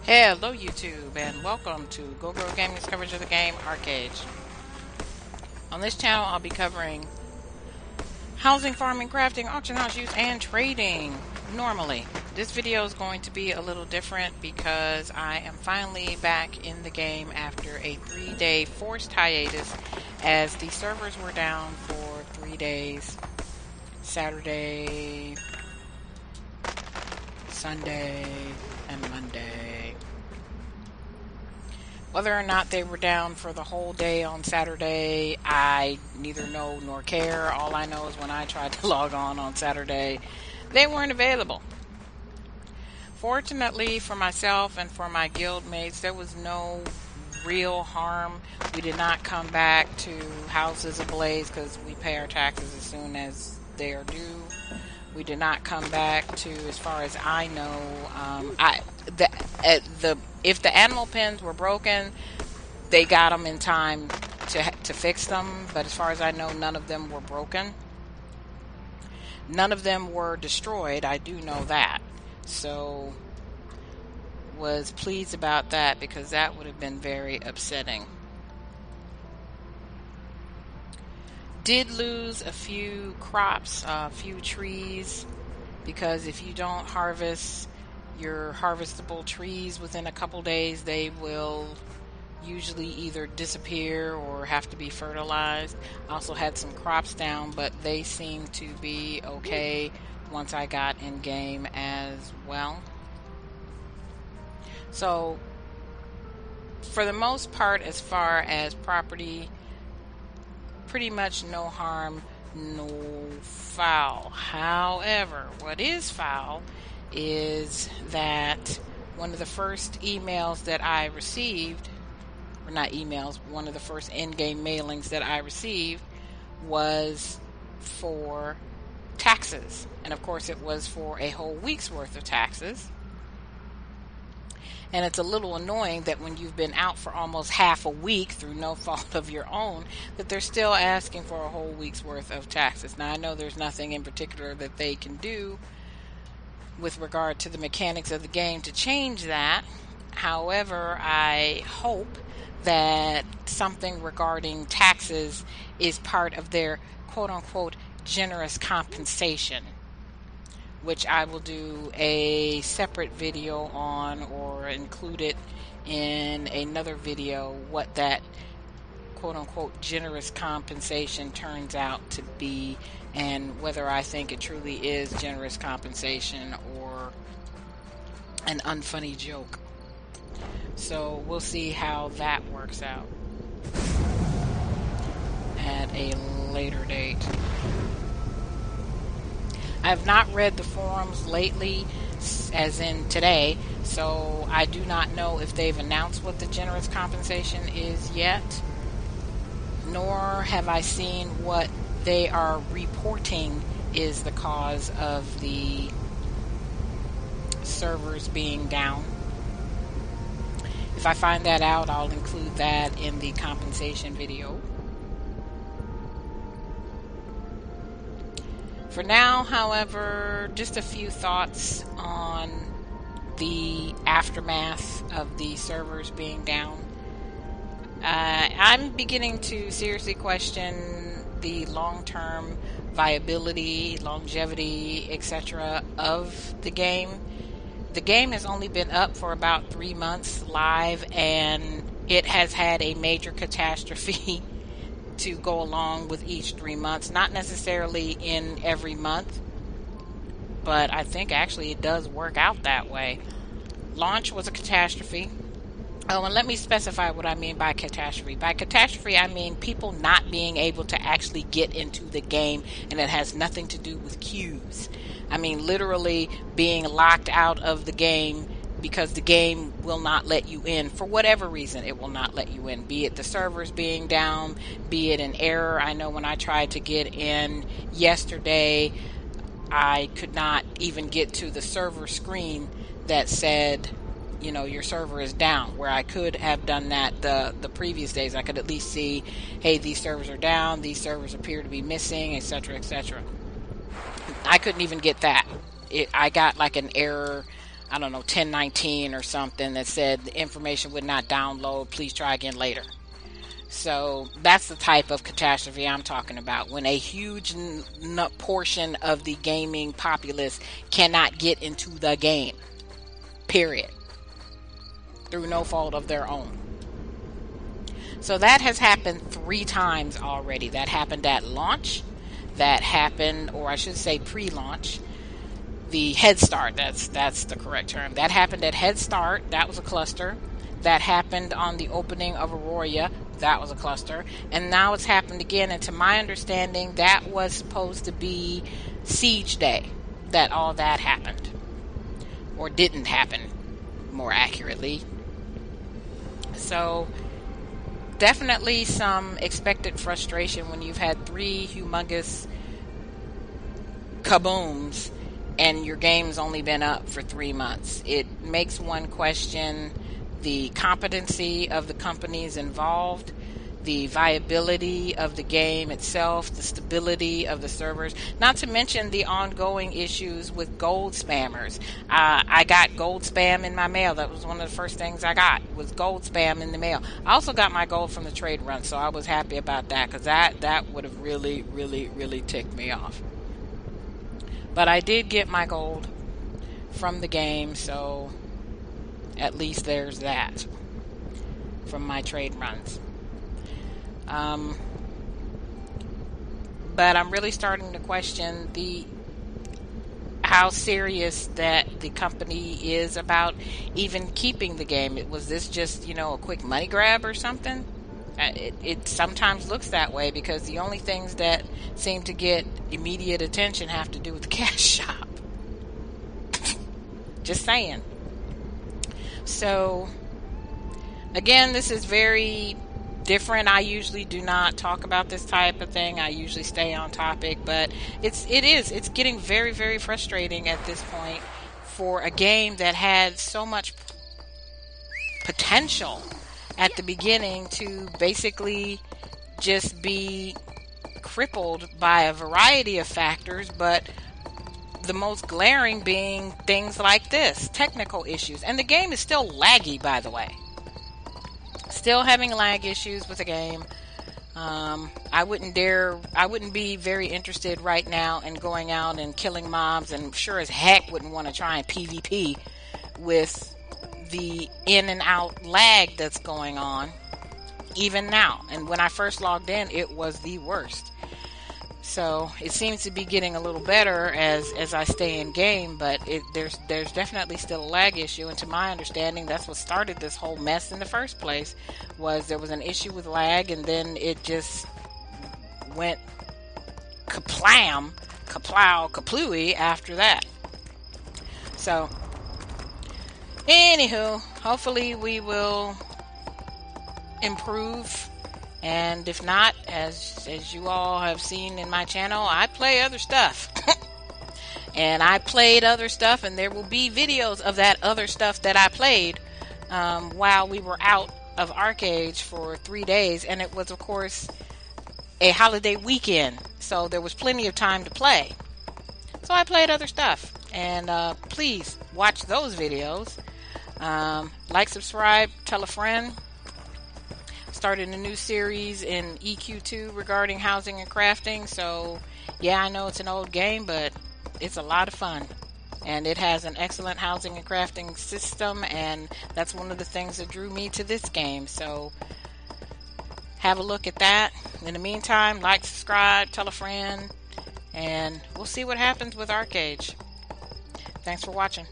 Hello YouTube and welcome to Go Girl Gaming's coverage of the game Arche. On this channel I'll be covering housing, farming, crafting, auction house use, and trading normally. This video is going to be a little different because I am finally back in the game after a 3-day forced hiatus as the servers were down for 3 days. Saturday, Sunday, and Monday. Whether or not they were down for the whole day on Saturday, I neither know nor care. All I know is when I tried to log on Saturday, they weren't available. Fortunately for myself and for my guild mates, there was no real harm. We did not come back to houses ablaze because we pay our taxes as soon as they are due. We did not come back to, as far as I know, if the animal pens were broken, they got them in time to fix them. But as far as I know, none of them were broken. None of them were destroyed. I do know that. So, was pleased about that because that would have been very upsetting. Did lose a few crops, a few trees, because if you don't harvest your harvestable trees within a couple days, they will usually either disappear or have to be fertilized. I also had some crops down, but they seem to be okay once I got in game as well. So for the most part, as far as property, pretty much no harm, no foul. However, what is foul is that one of the first emails that I received, or not emails, one of the first in-game mailings that I received was for taxes. And of course it was for a whole week's worth of taxes. And it's a little annoying that when you've been out for almost half a week through no fault of your own, that they're still asking for a whole week's worth of taxes. Now, I know there's nothing in particular that they can do with regard to the mechanics of the game to change that. However, I hope that something regarding taxes is part of their quote-unquote generous compensation, which I will do a separate video on or include it in another video, what that quote-unquote generous compensation turns out to be and whether I think it truly is generous compensation or an unfunny joke. So we'll see how that works out at a later date. I have not read the forums lately, as in today, so I do not know if they've announced what the generous compensation is yet, nor have I seen what they are reporting is the cause of the servers being down. If I find that out, I'll include that in the compensation video. For now, however, just a few thoughts on the aftermath of the servers being down. I'm beginning to seriously question the long-term viability, longevity, etc. of the game. The game has only been up for about 3 months live, and it has had a major catastrophe to go along with each 3 months. Not necessarily in every month, but I think actually it does work out that way. Launch was a catastrophe. Oh, and let me specify what I mean by catastrophe. By catastrophe, I mean people not being able to actually get into the game, and it has nothing to do with queues. I mean literally being locked out of the game because the game will not let you in. For whatever reason, it will not let you in. Be it the servers being down, be it an error. I know when I tried to get in yesterday, I could not even get to the server screen that said, you know, your server is down, where I could have done that the previous days. I could at least see, hey, these servers are down, these servers appear to be missing, etc., etc. I couldn't even get that. I got like an error I don't know, 1019 or something that said the information would not download. Please try again later. So that's the type of catastrophe I'm talking about, when a huge portion of the gaming populace cannot get into the game, period, through no fault of their own. So that has happened 3 times already. That happened at launch, that happened, or I should say pre-launch, the Head Start, that's the correct term. That happened at Head Start, that was a cluster. That happened on the opening of Aurora, that was a cluster. And now it's happened again, and to my understanding, that was supposed to be Siege Day, that all that happened. Or didn't happen, more accurately. So, definitely some expected frustration when you've had 3 humongous kabooms and your game's only been up for 3 months. It makes one question the competency of the companies involved, the viability of the game itself, the stability of the servers, not to mention the ongoing issues with gold spammers. I got gold spam in my mail. That was one of the first things I got, was gold spam in the mail. I also got my gold from the trade run, so I was happy about that, because that would have really, really, really ticked me off. But I did get my gold from the game, so at least there's that from my trade runs. But I'm really starting to question how serious that the company is about even keeping the game. Was this just, a quick money grab or something? It sometimes looks that way, because the only things that seem to get immediate attention have to do with the cash shop. Just saying. So, again, this is very different. I usually do not talk about this type of thing. I usually stay on topic, but it's getting very, very frustrating at this point for a game that had so much potential at the beginning to basically just be crippled by a variety of factors, but the most glaring being things like this, technical issues. And the game is still laggy, by the way. Still having lag issues with the game. I wouldn't be very interested right now in going out and killing mobs, and sure as heck wouldn't want to try and PvP with the in and out lag that's going on even now. And when I first logged in, it was the worst. So it seems to be getting a little better as I stay in game, but there's definitely still a lag issue. And to my understanding, that's what started this whole mess in the first place. Was there was an issue with lag, and then it just went kaplam, kaplow, kaplooey after that. So anywho, hopefully we will improve. And if not, as you all have seen in my channel, I play other stuff. And I played other stuff, and there will be videos of that other stuff that I played while we were out of Arche for 3 days. And it was, of course, a holiday weekend, so there was plenty of time to play. So I played other stuff. And please watch those videos. Like, subscribe, tell a friend. Started a new series in EQ2 regarding housing and crafting. So yeah, I know it's an old game, but it's a lot of fun, and it has an excellent housing and crafting system, and that's one of the things that drew me to this game. So have a look at that. In the meantime, like, subscribe, tell a friend, and we'll see what happens with Arche. Thanks for watching.